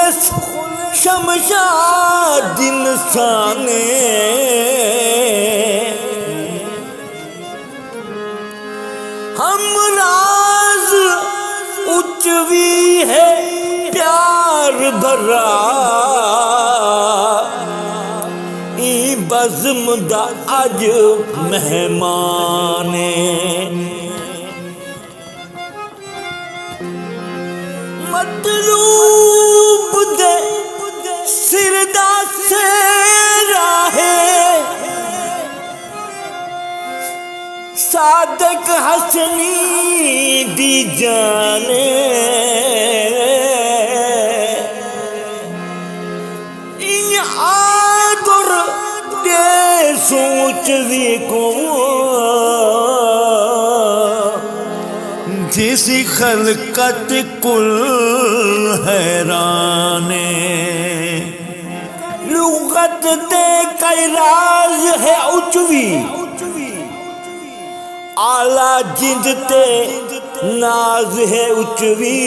मुखलस शमशाद इंसाने हम राज उच्चवी है प्यार भरा ई बज़्म दा अज मेहमाने मतलूब दे सिर दा सेरा है सादक हसनी दी जाने इन आदर दे सोच भी को जिसी खलकत कुल हैराने लुगत ते कई राज है उचवी आला जिंद ते नाज है उचवी।